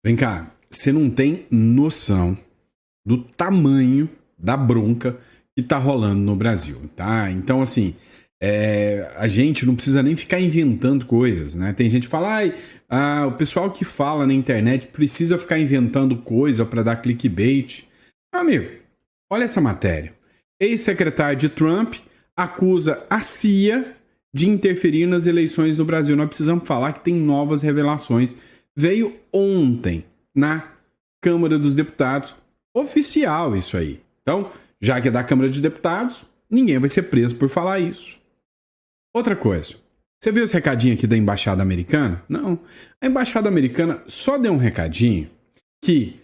Vem cá, você não tem noção do tamanho da bronca que tá rolando no Brasil, tá? Então, assim, a gente não precisa nem ficar inventando coisas, né? Tem gente que fala, o pessoal que fala na internet precisa ficar inventando coisa para dar clickbait. Meu amigo, olha essa matéria. Ex-secretário de Trump acusa a CIA de interferir nas eleições do Brasil. Nós precisamos falar que tem novas revelações. Veio ontem na Câmara dos Deputados. Oficial isso aí. Então, já que é da Câmara dos Deputados, ninguém vai ser preso por falar isso. Outra coisa. Você viu os recadinhos aqui da Embaixada Americana? Não. A Embaixada Americana só deu um recadinho que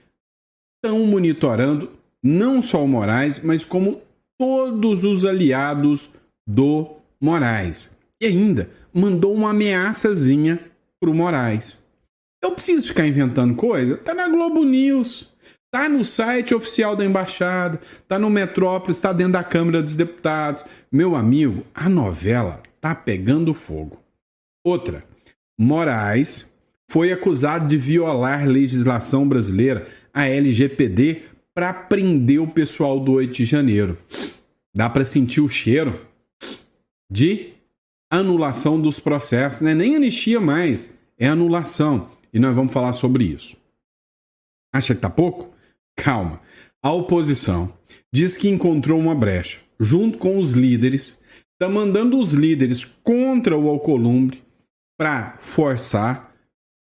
estão monitorando não só o Moraes, mas como todos os aliados do Moraes. E ainda mandou uma ameaçazinha pro Moraes. Eu preciso ficar inventando coisa? Tá na Globo News, tá no site oficial da Embaixada, tá no Metrópolis, tá dentro da Câmara dos Deputados. Meu amigo, a novela tá pegando fogo. Outra, Moraes foi acusado de violar legislação brasileira, a LGPD, para prender o pessoal do 8 de janeiro. Dá para sentir o cheiro de anulação dos processos, não é nem anistia mais, é anulação. E nós vamos falar sobre isso. Acha que tá pouco? Calma. A oposição diz que encontrou uma brecha. Junto com os líderes, está mandando os líderes contra o Alcolumbre para forçar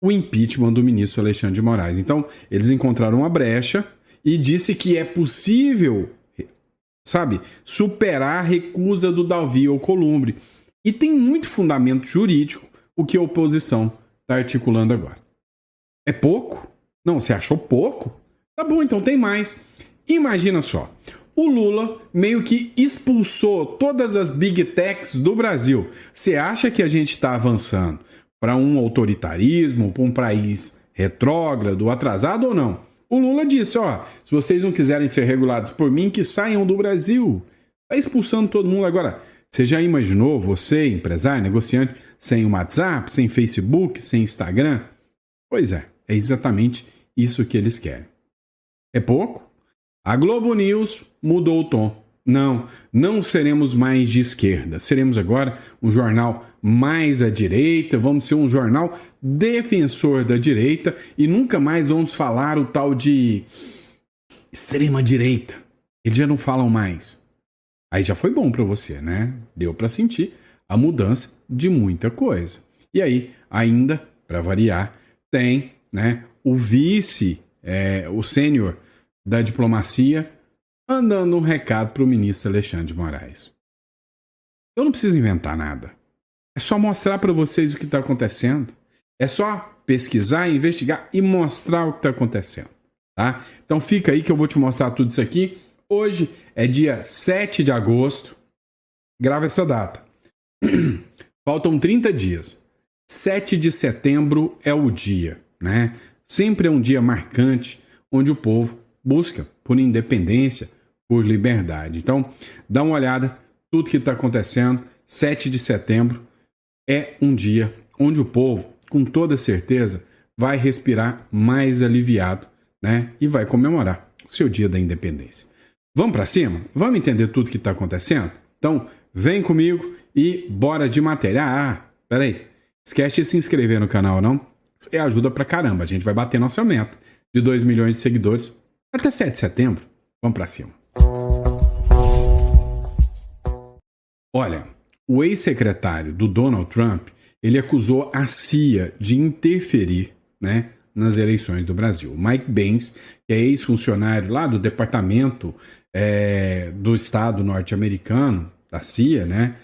o impeachment do ministro Alexandre de Moraes. Então, eles encontraram uma brecha e disse que é possível, superar a recusa do Davi Alcolumbre. E tem muito fundamento jurídico o que a oposição está articulando agora. É pouco? Não, você achou pouco? Tá bom, então tem mais. Imagina só, o Lula meio que expulsou todas as big techs do Brasil. Você acha que a gente está avançando para um autoritarismo, para um país retrógrado, atrasado ou não? O Lula disse, se vocês não quiserem ser regulados por mim, que saiam do Brasil. Tá expulsando todo mundo agora. Você já imaginou, você, empresário, negociante, sem o WhatsApp, sem Facebook, sem Instagram? Pois é exatamente isso que eles querem. É pouco? A Globo News mudou o tom. Não seremos mais de esquerda. Seremos agora um jornal mais à direita, vamos ser um jornal defensor da direita e nunca mais vamos falar o tal de extrema direita. Eles já não falam mais. Aí já foi bom para você, né? Deu para sentir a mudança de muita coisa. E aí, ainda, para variar, tem, né, o vice, o sênior da diplomacia, mandando um recado para o ministro Alexandre de Moraes. Eu não preciso inventar nada. É só mostrar para vocês o que está acontecendo. É só pesquisar, investigar e mostrar o que está acontecendo. Tá? Então fica aí que eu vou te mostrar tudo isso aqui. Hoje é dia 7 de agosto. Grava essa data. Faltam 30 dias. 7 de setembro é o dia, né? Sempre é um dia marcante onde o povo busca por independência, por liberdade. Então, dá uma olhada, tudo que está acontecendo. 7 de setembro é um dia onde o povo, com toda certeza, vai respirar mais aliviado, né? E vai comemorar o seu dia da independência. Vamos para cima? Vamos entender tudo que está acontecendo? Então, vem comigo e bora de matéria. Peraí. Esquece de se inscrever no canal, não? Isso ajuda pra caramba. A gente vai bater nossa meta de 2 milhões de seguidores até 7 de setembro. Vamos pra cima. Olha, o ex-secretário do Donald Trump, ele acusou a CIA de interferir, né, nas eleições do Brasil. Mike Pence, que é ex-funcionário lá do Departamento do Estado norte-americano, da CIA, né,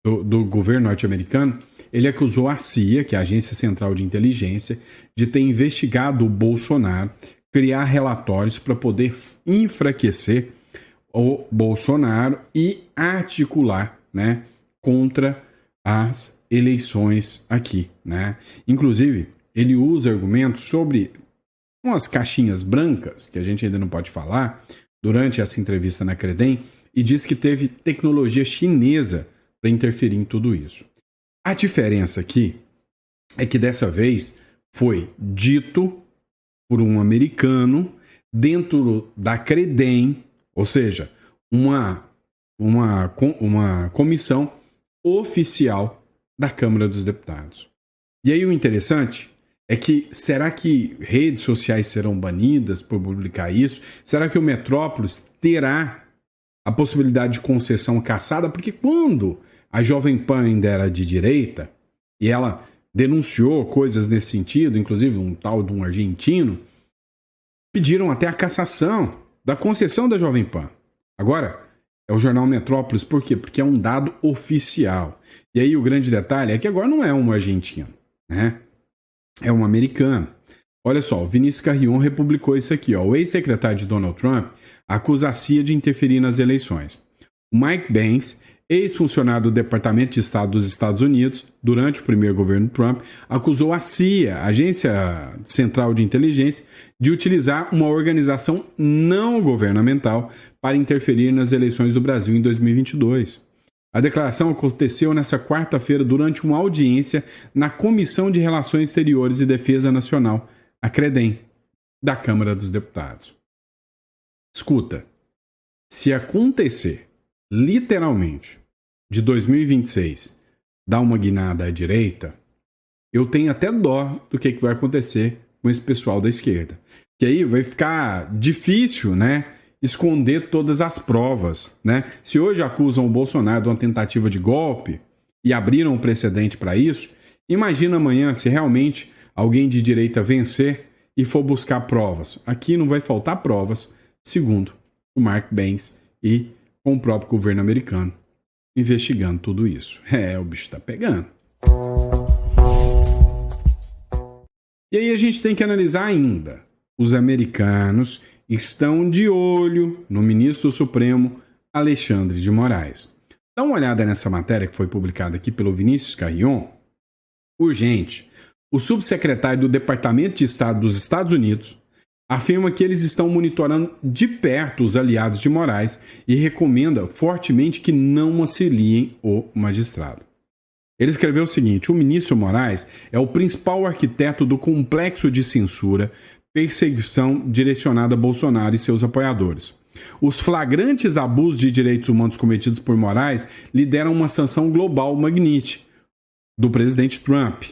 do governo norte-americano, ele acusou a CIA, que é a Agência Central de Inteligência, de ter investigado o Bolsonaro, criar relatórios para poder enfraquecer o Bolsonaro e articular, né, contra as eleições aqui, né? Inclusive, ele usa argumentos sobre umas caixinhas brancas, que a gente ainda não pode falar, durante essa entrevista na Credem, e diz que teve tecnologia chinesa para interferir em tudo isso. A diferença aqui é que dessa vez foi dito por um americano dentro da Credem, ou seja, uma comissão oficial da Câmara dos Deputados. E aí o interessante é que, será que redes sociais serão banidas por publicar isso? Será que o Metrópolis terá a possibilidade de concessão cassada? Porque quando a Jovem Pan ainda era de direita, e ela denunciou coisas nesse sentido, inclusive um tal de um argentino, pediram até a cassação da concessão da Jovem Pan. Agora, é o jornal Metrópolis, por quê? Porque é um dado oficial. E aí o grande detalhe é que agora não é um argentino, né? É um americano. Olha só, o Vinícius Carrion republicou isso aqui, ó. O ex-secretário de Donald Trump acusa a CIA de interferir nas eleições. O Mike Pence, ex-funcionário do Departamento de Estado dos Estados Unidos, durante o primeiro governo Trump, acusou a CIA, a Agência Central de Inteligência, de utilizar uma organização não governamental para interferir nas eleições do Brasil em 2022. A declaração aconteceu nesta quarta-feira durante uma audiência na Comissão de Relações Exteriores e Defesa Nacional, a CREDEM, da Câmara dos Deputados. Escuta, se acontecer, literalmente, de 2026, dar uma guinada à direita, eu tenho até dó do que vai acontecer com esse pessoal da esquerda. Que aí vai ficar difícil, né, esconder todas as provas, né? Se hoje acusam o Bolsonaro de uma tentativa de golpe e abriram um precedente para isso, imagina amanhã se realmente alguém de direita vencer e for buscar provas. Aqui não vai faltar provas, segundo o Mark Pence e com o próprio governo americano investigando tudo isso. O bicho tá pegando. E aí a gente tem que analisar ainda. Os americanos estão de olho no ministro do Supremo, Alexandre de Moraes. Dá uma olhada nessa matéria que foi publicada aqui pelo Vinícius Carrion. Urgente. O subsecretário do Departamento de Estado dos Estados Unidos afirma que eles estão monitorando de perto os aliados de Moraes e recomenda fortemente que não auxiliem o magistrado. Ele escreveu o seguinte: o ministro Moraes é o principal arquiteto do complexo de censura, perseguição direcionada a Bolsonaro e seus apoiadores. Os flagrantes abusos de direitos humanos cometidos por Moraes lideram uma sanção global Magnitsky do presidente Trump.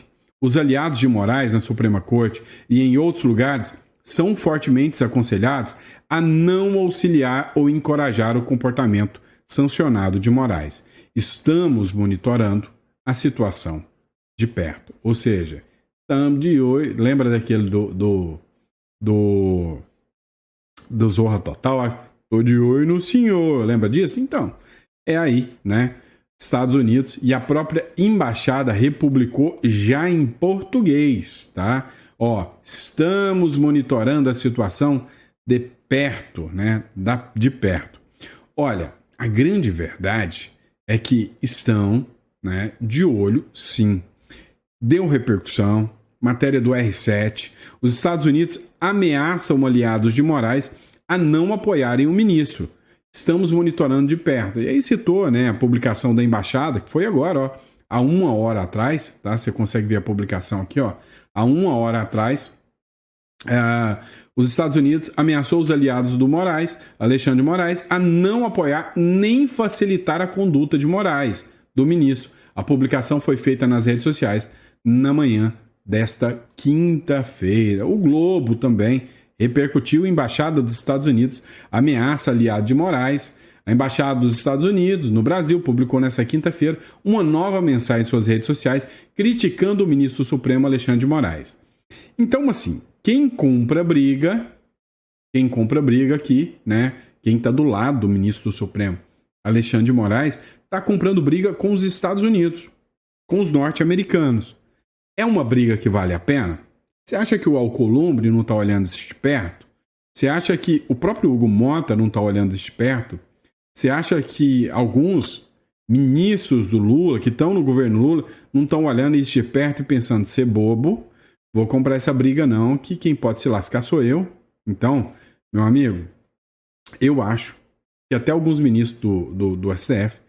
Os aliados de Moraes na Suprema Corte e em outros lugares são fortemente aconselhados a não auxiliar ou encorajar o comportamento sancionado de Moraes. Estamos monitorando a situação de perto. Ou seja, estamos de olho. Lembra daquele do Zorra Total? Tô de olho no senhor. Lembra disso? Então, é aí, né? Estados Unidos e a própria embaixada republicou já em português, tá? Ó, estamos monitorando a situação de perto, né? De perto. Olha, a grande verdade é que estão, né, de olho, sim. Deu repercussão, matéria do R7. Os Estados Unidos ameaçam aliados de Moraes a não apoiarem o ministro. Estamos monitorando de perto. E aí citou, né, a publicação da embaixada, que foi agora, ó, há 1 hora atrás, tá? Você consegue ver a publicação aqui, ó. Há 1 hora atrás, os Estados Unidos ameaçou os aliados do Moraes, Alexandre de Moraes, a não apoiar nem facilitar a conduta de Moraes, do ministro. A publicação foi feita nas redes sociais na manhã desta quinta-feira. O Globo também repercutiu: a Embaixada dos Estados Unidos ameaça aliado de Moraes. A Embaixada dos Estados Unidos no Brasil publicou nesta quinta-feira uma nova mensagem em suas redes sociais criticando o ministro Supremo Alexandre de Moraes. Então, assim, quem compra briga aqui, né? Quem está do lado do ministro do Supremo Alexandre de Moraes está comprando briga com os Estados Unidos, com os norte-americanos. É uma briga que vale a pena? Você acha que o Alcolumbre não está olhando isso de perto? Você acha que o próprio Hugo Mota não está olhando isso de perto? Você acha que alguns ministros do Lula, que estão no governo Lula, não estão olhando isso de perto e pensando: ser bobo, vou comprar essa briga não, que quem pode se lascar sou eu? Então, meu amigo, eu acho que até alguns ministros do STF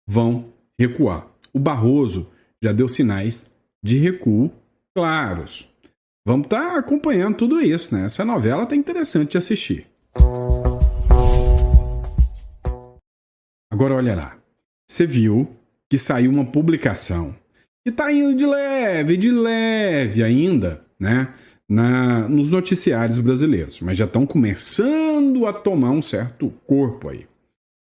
vão recuar. O Barroso já deu sinais de recuo claros. vamos estar acompanhando tudo isso, né? Essa novela tá interessante de assistir. Agora olha lá, você viu que saiu uma publicação que tá indo de leve ainda, né? Nos noticiários brasileiros, mas já estão começando a tomar um certo corpo aí.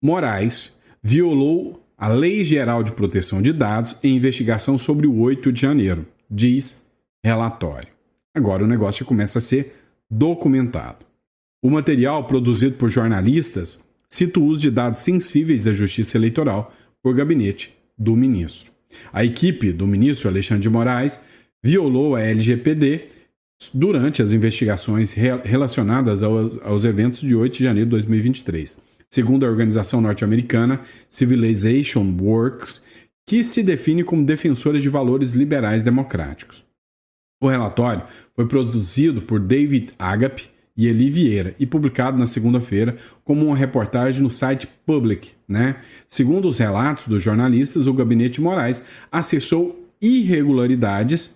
Moraes violou a Lei Geral de Proteção de Dados em investigação sobre o 8 de janeiro, diz relatório. Agora o negócio começa a ser documentado. O material produzido por jornalistas cita o uso de dados sensíveis da Justiça Eleitoral por gabinete do ministro. A equipe do ministro Alexandre de Moraes violou a LGPD durante as investigações relacionadas aos eventos de 8 de janeiro de 2023, segundo a organização norte-americana Civilization Works, que se define como defensora de valores liberais democráticos. O relatório foi produzido por David Agape e Eli Vieira e publicado na segunda-feira como uma reportagem no site Public, né? Segundo os relatos dos jornalistas, o gabinete de Moraes acessou irregularmente,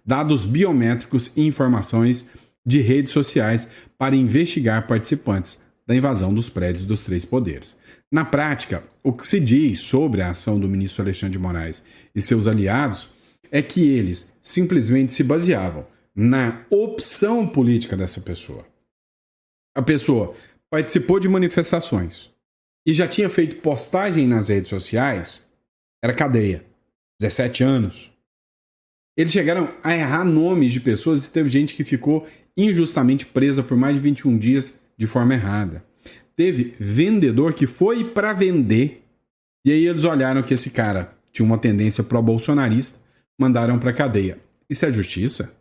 dados biométricos e informações de redes sociais para investigar participantes da invasão dos prédios dos três poderes. Na prática, o que se diz sobre a ação do ministro Alexandre de Moraes e seus aliados é que eles simplesmente se baseavam na opção política dessa pessoa. A pessoa participou de manifestações e já tinha feito postagem nas redes sociais, era cadeia. 17 anos. Eles chegaram a errar nomes de pessoas e teve gente que ficou injustamente presa por mais de 21 dias de forma errada. Teve vendedor que foi para vender e aí eles olharam que esse cara tinha uma tendência pró-bolsonarista, mandaram para cadeia. Isso é justiça?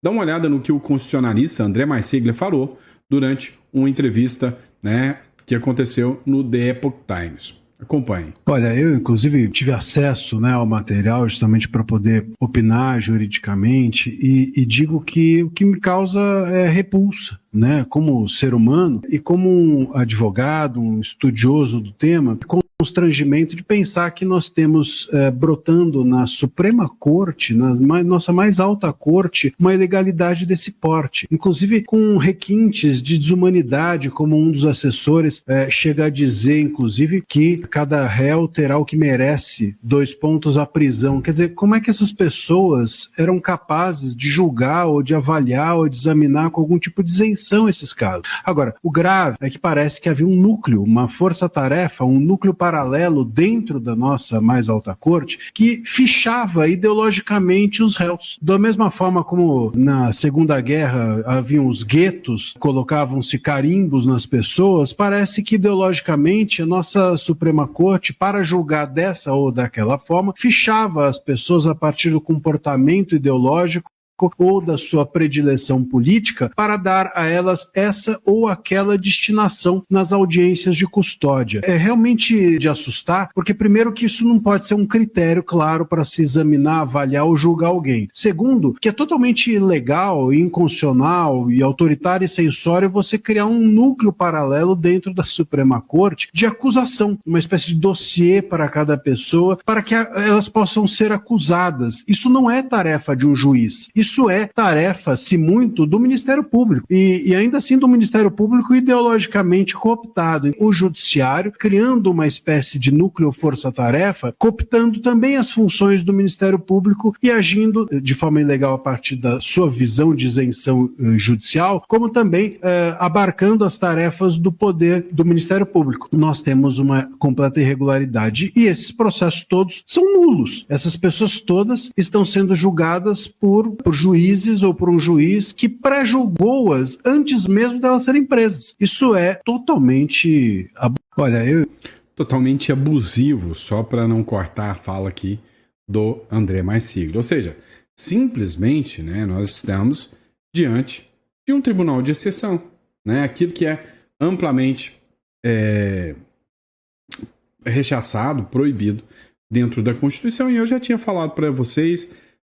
Dá uma olhada no que o constitucionalista André Marsiglia falou durante uma entrevista, né, que aconteceu no The Epoch Times. Acompanhe. Olha, eu inclusive tive acesso, né, ao material justamente para poder opinar juridicamente e digo que o que me causa é repulsa, né, como ser humano e como um advogado, um estudioso do tema, constrangimento de pensar que nós temos brotando na Suprema Corte, na nossa mais alta corte, uma ilegalidade desse porte, inclusive com requintes de desumanidade, como um dos assessores chega a dizer, inclusive, que cada réu terá o que merece, 2 pontos à prisão. Quer dizer, como é que essas pessoas eram capazes de julgar ou de avaliar ou de examinar com algum tipo de isenção esses casos? Agora, o grave é que parece que havia um núcleo, uma força-tarefa, um núcleo paralelo dentro da nossa mais alta corte que fichava ideologicamente os réus. Da mesma forma como na Segunda Guerra haviam os guetos, colocavam-se carimbos nas pessoas, parece que ideologicamente a nossa Suprema Corte, para julgar dessa ou daquela forma, fichava as pessoas a partir do comportamento ideológico ou da sua predileção política para dar a elas essa ou aquela destinação nas audiências de custódia. É realmente de assustar, porque primeiro que isso não pode ser um critério claro para se examinar, avaliar ou julgar alguém. Segundo, que é totalmente ilegal, inconstitucional e autoritário e censório você criar um núcleo paralelo dentro da Suprema Corte de acusação, uma espécie de dossiê para cada pessoa, para que elas possam ser acusadas. Isso não é tarefa de um juiz. Isso é tarefa, se muito, do Ministério Público. E ainda assim do Ministério Público ideologicamente cooptado. O Judiciário, criando uma espécie de núcleo força-tarefa, cooptando também as funções do Ministério Público e agindo de forma ilegal a partir da sua visão de isenção judicial, como também abarcando as tarefas do poder do Ministério Público. Nós temos uma completa irregularidade e esses processos todos são nulos. Essas pessoas todas estão sendo julgadas por juízes ou por um juiz que pré-julgou-as antes mesmo delas serem presas. Isso é totalmente... Totalmente abusivo, só para não cortar a fala aqui do André Marsiglia. Ou seja, simplesmente, né, nós estamos diante de um tribunal de exceção, né, aquilo que é amplamente rechaçado, proibido dentro da Constituição. E eu já tinha falado para vocês,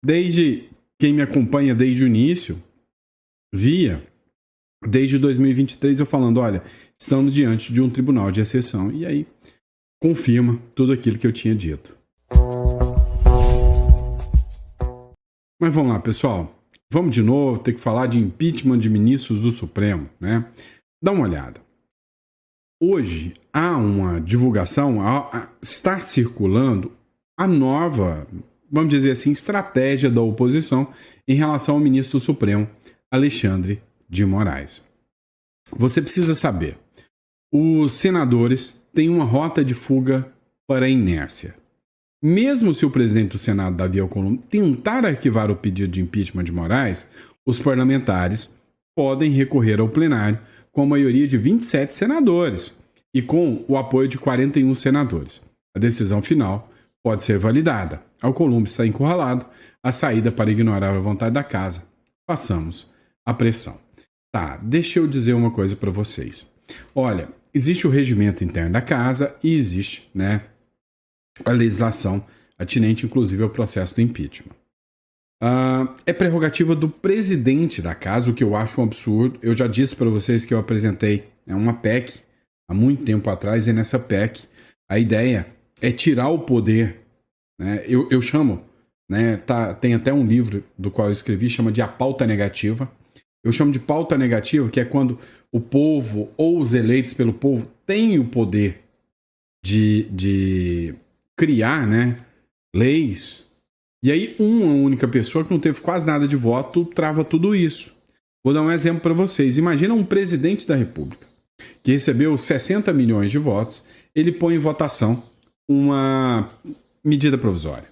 desde quem me acompanha desde o início, desde 2023 eu falando, olha, estamos diante de um tribunal de exceção. E aí confirma tudo aquilo que eu tinha dito. Mas vamos lá, pessoal. Vamos de novo ter que falar de impeachment de ministros do Supremo, né? Dá uma olhada. Hoje há uma divulgação, está circulando a nova, vamos dizer assim, estratégia da oposição em relação ao ministro do Supremo, Alexandre de Moraes. Você precisa saber, os senadores têm uma rota de fuga para a inércia. Mesmo se o presidente do Senado, Davi Alcolumbre, tentar arquivar o pedido de impeachment de Moraes, os parlamentares podem recorrer ao plenário com a maioria de 27 senadores e com o apoio de 41 senadores. A decisão final pode ser validada. Alcolumbre está encurralado, a saída para ignorar a vontade da casa. Passamos à pressão. Tá, deixa eu dizer uma coisa para vocês. Olha, existe o regimento interno da casa e existe, né, a legislação atinente, inclusive, ao processo do impeachment. É prerrogativa do presidente da casa, o que eu acho um absurdo. Eu já disse para vocês que eu apresentei uma PEC há muito tempo atrás, e nessa PEC a ideia é tirar o poder, né? Eu chamo, né, tem até um livro do qual eu escrevi, chama de A Pauta Negativa. Eu chamo de pauta negativa, que é quando o povo ou os eleitos pelo povo têm o poder de criar, né, leis. E aí uma única pessoa que não teve quase nada de voto trava tudo isso. Vou dar um exemplo para vocês. Imagina um presidente da República que recebeu 60 milhões de votos, ele põe em votação uma medida provisória.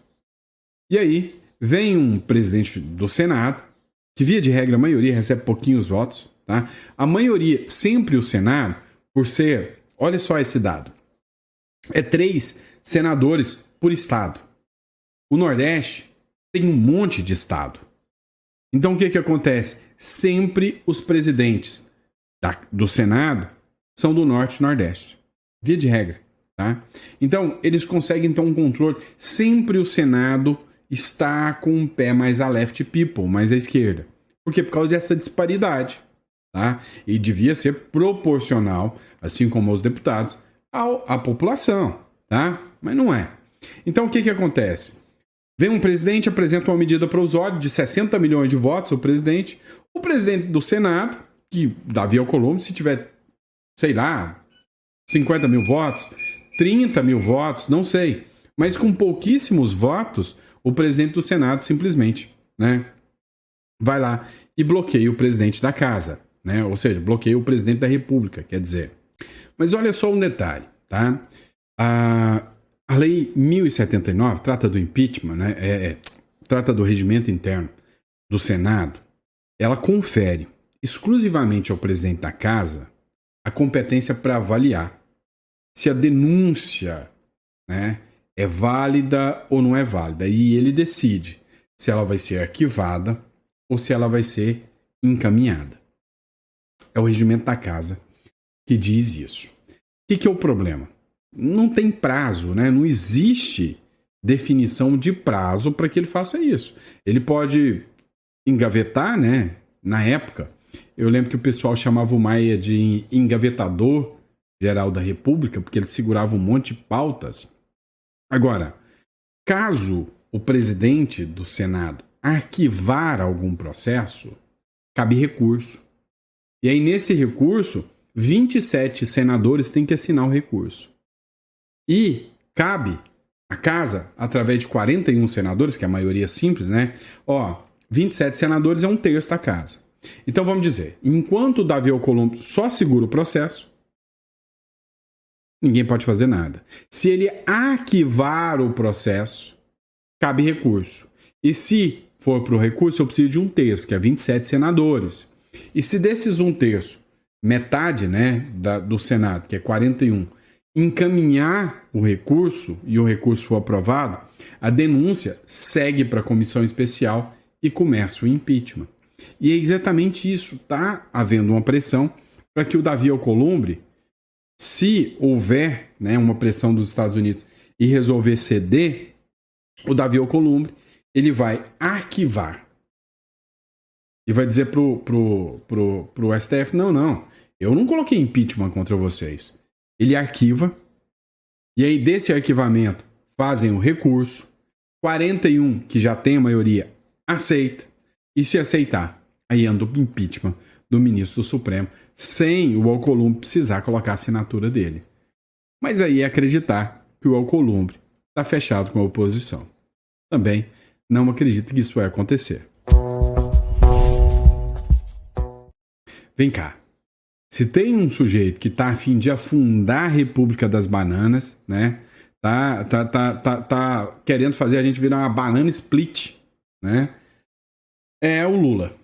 E aí vem um presidente do Senado, que via de regra a maioria recebe pouquinhos votos, tá? A maioria, sempre o Senado, por ser, olha só esse dado, é 3 senadores por estado. O Nordeste tem um monte de estado. Então o que acontece? Sempre os presidentes do Senado são do Norte e Nordeste. Via de regra, tá? Então eles conseguem ter um controle. Sempre o Senado está com um pé mais a left people, mais à esquerda. Por quê? Por causa dessa disparidade, tá? E devia ser proporcional, assim como os deputados, à população, tá? Mas não é. Então o que acontece? Vem um presidente, apresenta uma medida provisória de 60 milhões de votos, o presidente do Senado, que Davi Alcolumbre, se tiver, sei lá, 50 mil votos, 30 mil votos, não sei, mas com pouquíssimos votos, o presidente do Senado simplesmente, né, vai lá e bloqueia o presidente da casa, né, ou seja, bloqueia o presidente da República, quer dizer. Mas olha só um detalhe, tá? A Lei 1079 trata do impeachment, né, trata do regimento interno do Senado. Ela confere exclusivamente ao presidente da casa a competência para avaliar se a denúncia, né, é válida ou não é válida. E ele decide se ela vai ser arquivada ou se ela vai ser encaminhada. É o regimento da casa que diz isso. O que é o problema? Não tem prazo, né? Não existe definição de prazo para que ele faça isso. Ele pode engavetar, né? Na época, eu lembro que o pessoal chamava o Maia de engavetador geral da República, porque ele segurava um monte de pautas. Agora, caso o presidente do Senado arquivar algum processo, cabe recurso. E aí, nesse recurso, 27 senadores têm que assinar o recurso. E cabe à casa, através de 41 senadores, que é a maioria simples, né? 27 senadores é 1/3 da casa. Então vamos dizer, enquanto o Davi Alcolumbre só segura o processo, ninguém pode fazer nada. Se ele arquivar o processo, cabe recurso. E se for para o recurso, eu preciso de 1/3, que é 27 senadores. E se desses 1/3, metade, né, do Senado, que é 41, encaminhar o recurso e o recurso for aprovado, a denúncia segue para a comissão especial e começa o impeachment. E é exatamente isso. Está havendo uma pressão para que o Davi Alcolumbre, se houver, né, uma pressão dos Estados Unidos e resolver ceder, o Davi Alcolumbre ele vai arquivar e vai dizer pro STF, não, eu não coloquei impeachment contra vocês. Ele arquiva, e aí desse arquivamento fazem o recurso, 41 que já tem a maioria aceita. E se aceitar, aí anda o impeachment do ministro do Supremo, sem o Alcolumbre precisar colocar a assinatura dele. Mas aí é acreditar que o Alcolumbre está fechado com a oposição. Também não acredito que isso vai acontecer. Vem cá. Se tem um sujeito que tá a fim de afundar a República das Bananas, né? Tá querendo fazer a gente virar uma banana split, né? É o Lula.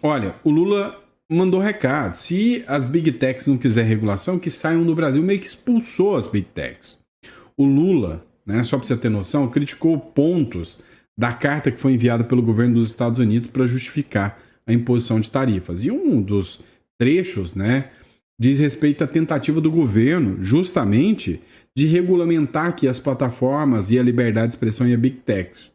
Olha, o Lula mandou recado. Se as Big Techs não quiser regulação, que saiam do Brasil, meio que expulsou as Big Techs. O Lula, né, só para você ter noção, criticou pontos da carta que foi enviada pelo governo dos Estados Unidos para justificar a imposição de tarifas. E um dos trechos, né, diz respeito à tentativa do governo, justamente, de regulamentar aqui as plataformas e a liberdade de expressão e a Big Techs.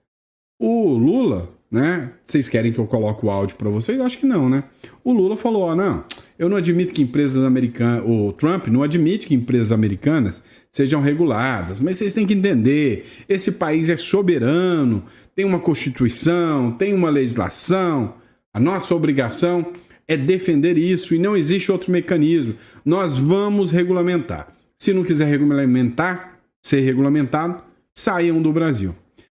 O Lula, né, vocês querem que eu coloque o áudio para vocês? Acho que não, né? O Lula falou, ó, não, eu não admito que empresas americanas, o Trump não admite que empresas americanas sejam reguladas, mas vocês têm que entender, esse país é soberano, tem uma constituição, tem uma legislação, a nossa obrigação é defender isso e não existe outro mecanismo. Nós vamos regulamentar. Se não quiser regulamentar, ser regulamentado, saiam do Brasil.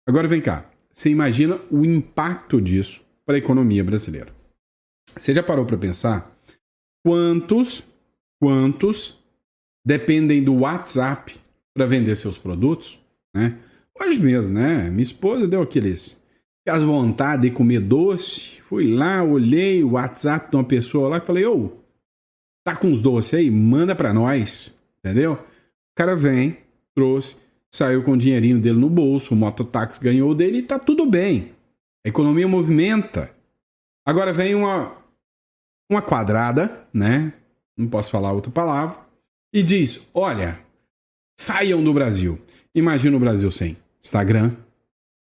Agora vem cá, você imagina o impacto disso para a economia brasileira. Você já parou para pensar quantos dependem do WhatsApp para vender seus produtos? Né? Hoje mesmo, né? Minha esposa deu aquelas vontade de comer doce. Fui lá, olhei o WhatsApp de uma pessoa lá e falei, ô, tá com uns doces aí? Manda para nós. Entendeu? O cara vem, trouxe, saiu com o dinheirinho dele no bolso, o mototáxi ganhou dele e tá tudo bem. A economia movimenta. Agora vem uma quadrada, né? Não posso falar outra palavra. E diz, olha, saiam do Brasil. Imagina o Brasil sem Instagram.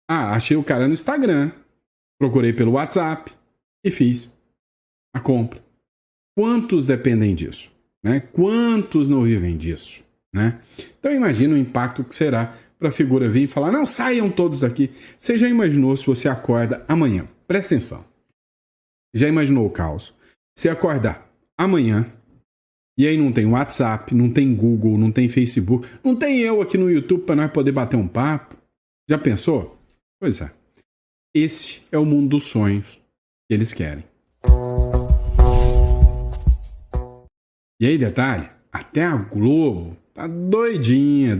Ah, achei o cara no Instagram. Procurei pelo WhatsApp e fiz a compra. Quantos dependem disso? Né? Quantos não vivem disso? Né? Então imagina o impacto que será para a figura vir e falar, não, saiam todos daqui. Você já imaginou se você acorda amanhã? Presta atenção. Já imaginou o caos? Você acordar amanhã e aí não tem WhatsApp, não tem Google, não tem Facebook, não tem eu aqui no YouTube para nós poder bater um papo? Já pensou? Pois é. Esse é o mundo dos sonhos que eles querem. E aí, detalhe, até a Globo tá doidinha,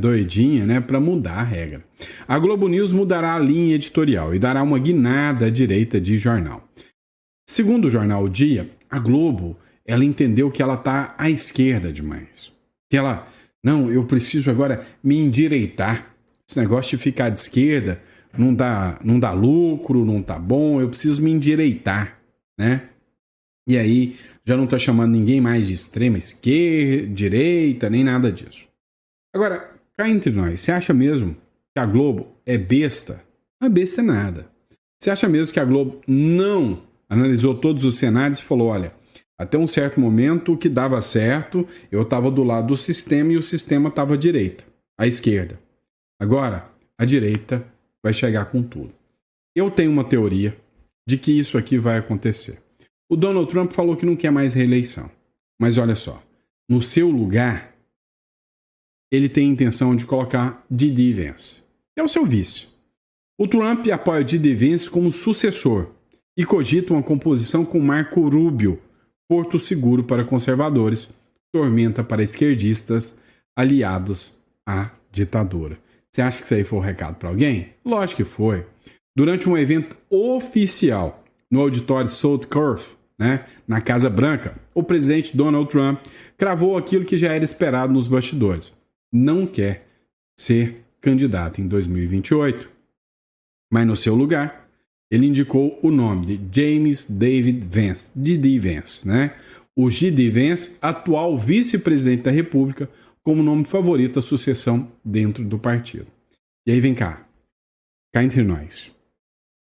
né, para mudar a regra. A Globo News mudará a linha editorial e dará uma guinada à direita de jornal. Segundo o jornal O Dia, a Globo, ela entendeu que ela tá à esquerda demais. Que ela, não, eu preciso agora me endireitar. Esse negócio de ficar de esquerda não dá lucro, não tá bom, eu preciso me endireitar, né? E aí, já não tá chamando ninguém mais de extrema esquerda, direita, nem nada disso. Agora, cá entre nós, você acha mesmo que a Globo é besta? Não é besta nada. Você acha mesmo que a Globo não analisou todos os cenários e falou, olha, até um certo momento o que dava certo, eu estava do lado do sistema e o sistema estava à direita, à esquerda. Agora, a direita vai chegar com tudo. Eu tenho uma teoria de que isso aqui vai acontecer. O Donald Trump falou que não quer mais reeleição. Mas olha só, no seu lugar, ele tem a intenção de colocar J.D. Vance, que é o seu vice. O Trump apoia J.D. Vance como sucessor e cogita uma composição com Marco Rubio, porto seguro para conservadores, tormenta para esquerdistas, aliados à ditadura. Você acha que isso aí foi um recado para alguém? Lógico que foi. Durante um evento oficial no auditório South Curve, né, na Casa Branca, o presidente Donald Trump cravou aquilo que já era esperado nos bastidores. Não quer ser candidato em 2028. Mas no seu lugar, ele indicou o nome de James David Vance, J.D. Vance, né? O J.D. Vance, atual vice-presidente da República, como nome favorito à sucessão dentro do partido. E aí vem cá entre nós.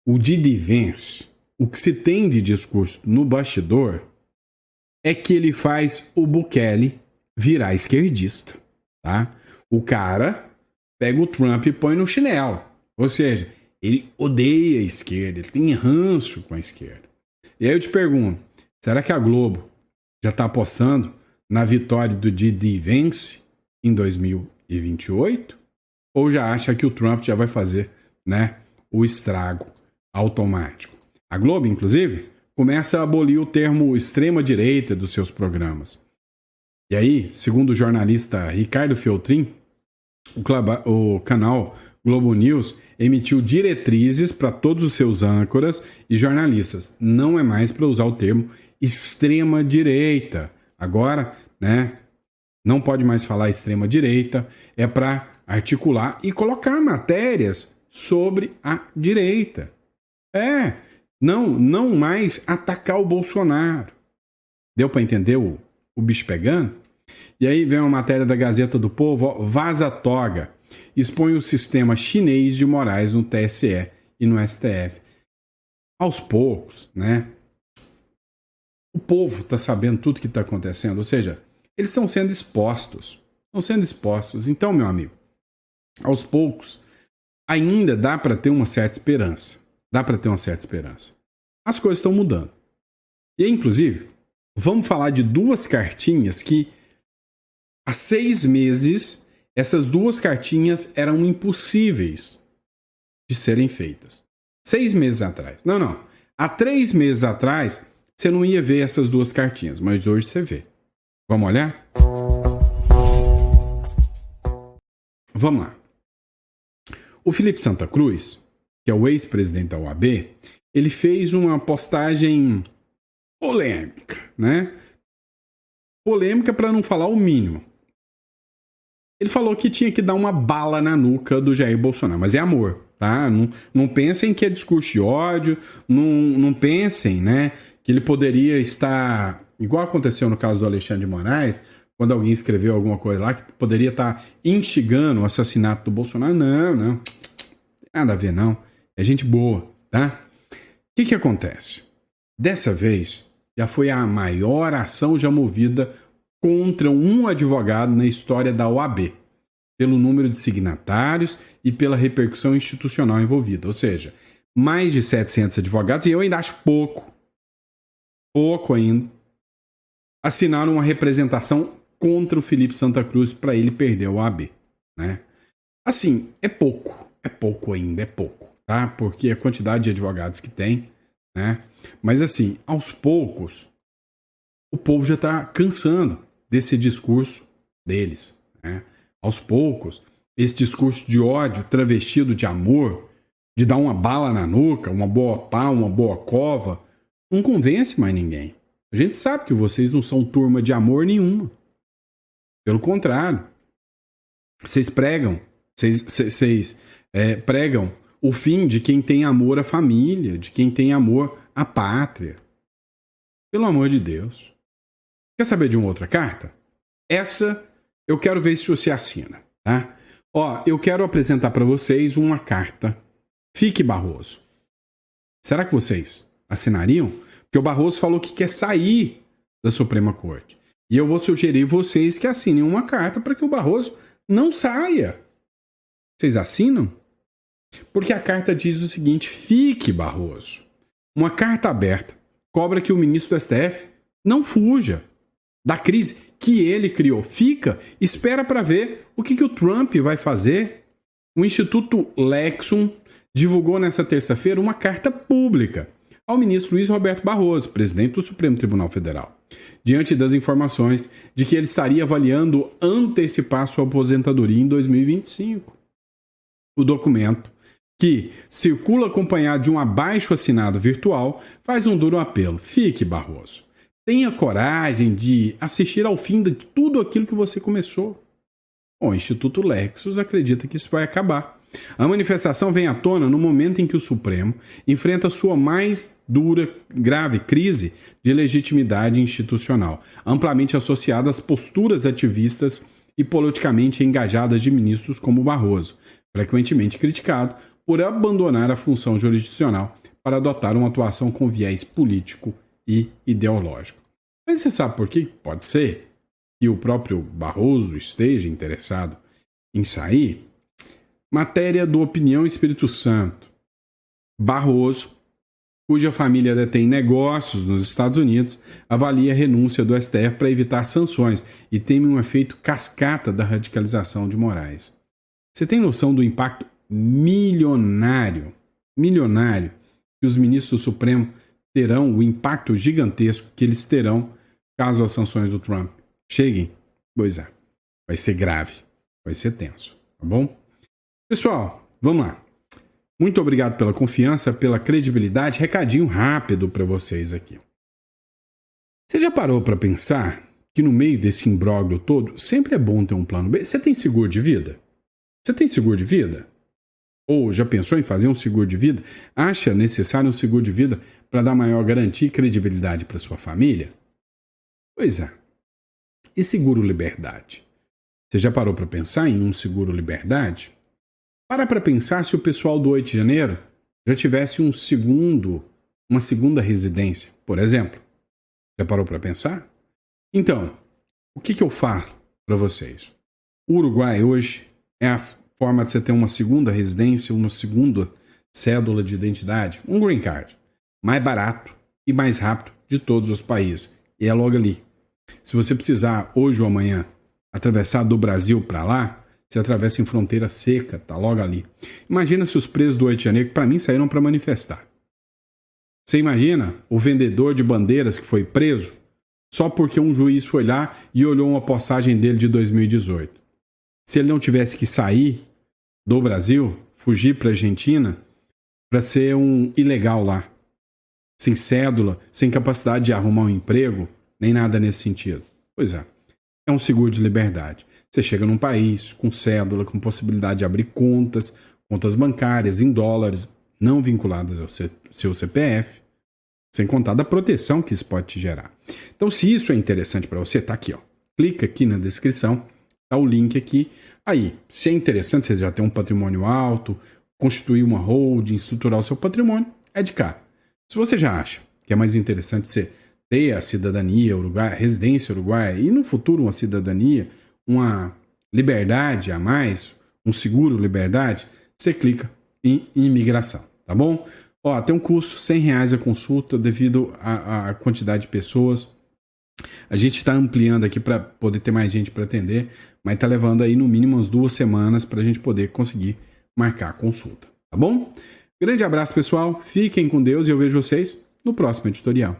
O J.D. Vance, o que se tem de discurso no bastidor é que ele faz o Bukele virar esquerdista, tá? O cara pega o Trump e põe no chinelo. Ou seja, Ele odeia a esquerda, ele tem ranço com a esquerda. E aí eu te pergunto, será que a Globo já está apostando na vitória do Didi Vence em 2028? Ou já acha que o Trump já vai fazer, né, o estrago automático? A Globo, inclusive, começa a abolir o termo extrema-direita dos seus programas. E aí, segundo o jornalista Ricardo Feltrin, o canal Globo News emitiu diretrizes para todos os seus âncoras e jornalistas. Não é mais para usar o termo extrema-direita. Agora, né, não pode mais falar extrema-direita, é para articular e colocar matérias sobre a direita. Não mais atacar o Bolsonaro. Deu para entender o bicho pegando? E aí vem uma matéria da Gazeta do Povo, ó, vaza toga, expõe o sistema chinês de morais no TSE e no STF. Aos poucos, né? O povo está sabendo tudo que está acontecendo, ou seja, eles estão sendo expostos. Então, meu amigo, aos poucos, ainda dá para ter uma certa esperança. As coisas estão mudando. E aí, inclusive, vamos falar de duas cartinhas que, há 6 meses, essas duas cartinhas eram impossíveis de serem feitas. 6 meses atrás. Não. Há 3 meses atrás, você não ia ver essas duas cartinhas, mas hoje você vê. Vamos olhar? Vamos lá. O Felipe Santa Cruz, que é o ex-presidente da OAB, ele fez uma postagem polêmica, né? Polêmica para não falar o mínimo. Ele falou que tinha que dar uma bala na nuca do Jair Bolsonaro, mas é amor, tá? Não pensem que é discurso de ódio, não pensem, né, que ele poderia estar, igual aconteceu no caso do Alexandre de Moraes, quando alguém escreveu alguma coisa lá, que poderia estar instigando o assassinato do Bolsonaro. Não tem nada a ver, não. É gente boa, tá? O que acontece? Dessa vez, já foi a maior ação já movida contra um advogado na história da OAB, pelo número de signatários e pela repercussão institucional envolvida. Ou seja, mais de 700 advogados, e eu ainda acho pouco ainda, assinaram uma representação contra o Felipe Santa Cruz para ele perder a OAB, né? Assim, é pouco ainda, tá? Porque a quantidade de advogados que tem, né? Mas assim, aos poucos, o povo já está cansando desse discurso deles, né? Aos poucos, esse discurso de ódio travestido de amor, de dar uma bala na nuca, uma boa pá, uma boa cova, não convence mais ninguém. A gente sabe que vocês não são turma de amor nenhuma. Pelo contrário, vocês pregam o fim de quem tem amor à família, de quem tem amor à pátria. Pelo amor de Deus. Quer saber de uma outra carta? Essa eu quero ver se você assina, tá? Ó, eu quero apresentar para vocês uma carta. Fique Barroso. Será que vocês assinariam? Porque o Barroso falou que quer sair da Suprema Corte. E eu vou sugerir vocês que assinem uma carta para que o Barroso não saia. Vocês assinam? Porque a carta diz o seguinte: fique Barroso. Uma carta aberta cobra que o ministro do STF não fuja da crise que ele criou. Fica, espera para ver o que o Trump vai fazer. O Instituto Lexum divulgou nessa terça-feira uma carta pública ao ministro Luiz Roberto Barroso, presidente do Supremo Tribunal Federal, diante das informações de que ele estaria avaliando antecipar sua aposentadoria em 2025. O documento, que circula acompanhado de um abaixo-assinado virtual, faz um duro apelo. Fique, Barroso. Tenha coragem de assistir ao fim de tudo aquilo que você começou. Bom, o Instituto Lexus acredita que isso vai acabar. A manifestação vem à tona no momento em que o Supremo enfrenta sua mais dura, grave crise de legitimidade institucional, amplamente associada às posturas ativistas e politicamente engajadas de ministros como Barroso, frequentemente criticado por abandonar a função jurisdicional para adotar uma atuação com viés político e ideológico. Mas você sabe por que pode ser que o próprio Barroso esteja interessado em sair? Matéria do Opinião Espírito Santo. Barroso, cuja família detém negócios nos Estados Unidos, avalia a renúncia do STF para evitar sanções e teme um efeito cascata da radicalização de Moraes. Você tem noção do impacto milionário que os ministros do Supremo terão, o impacto gigantesco que eles terão caso as sanções do Trump cheguem? Pois é, vai ser grave, vai ser tenso, tá bom? Pessoal, vamos lá. Muito obrigado pela confiança, pela credibilidade. Recadinho rápido para vocês aqui. Você já parou para pensar que no meio desse imbróglio todo, sempre é bom ter um plano B? Você tem seguro de vida? Você tem seguro de vida? Ou já pensou em fazer um seguro de vida? Acha necessário um seguro de vida para dar maior garantia e credibilidade para sua família? Pois é. E seguro liberdade? Você já parou para pensar em um seguro liberdade? Para pensar se o pessoal do 8 de janeiro já tivesse uma segunda residência, por exemplo. Já parou para pensar? Então, o que eu falo para vocês? O Uruguai hoje é a forma de você ter uma segunda residência, uma segunda cédula de identidade, um green card, mais barato e mais rápido de todos os países. E é logo ali. Se você precisar, hoje ou amanhã, atravessar do Brasil para lá, você atravessa em fronteira seca, tá logo ali. Imagina se os presos do 8 de janeiro, que para mim saíram para manifestar. Você imagina o vendedor de bandeiras que foi preso só porque um juiz foi lá e olhou uma postagem dele de 2018. Se ele não tivesse que sair do Brasil, fugir para a Argentina, para ser um ilegal lá, sem cédula, sem capacidade de arrumar um emprego, nem nada nesse sentido. Pois é, é um seguro de liberdade. Você chega num país com cédula, com possibilidade de abrir contas bancárias em dólares, não vinculadas ao seu CPF, sem contar da proteção que isso pode te gerar. Então, se isso é interessante para você, tá aqui, ó. Clica aqui na descrição, tá o link aqui. Aí, se é interessante, você já tem um patrimônio alto, constituir uma holding, estruturar o seu patrimônio, é de cá. Se você já acha que é mais interessante você ter a cidadania uruguaia, a residência uruguaia e no futuro uma cidadania, uma liberdade a mais, um seguro liberdade, você clica em imigração, tá bom? Ó, tem um custo R$100 a consulta devido à quantidade de pessoas. A gente está ampliando aqui para poder ter mais gente para atender, mas está levando aí no mínimo umas 2 semanas para a gente poder conseguir marcar a consulta, tá bom? Grande abraço, pessoal. Fiquem com Deus e eu vejo vocês no próximo editorial.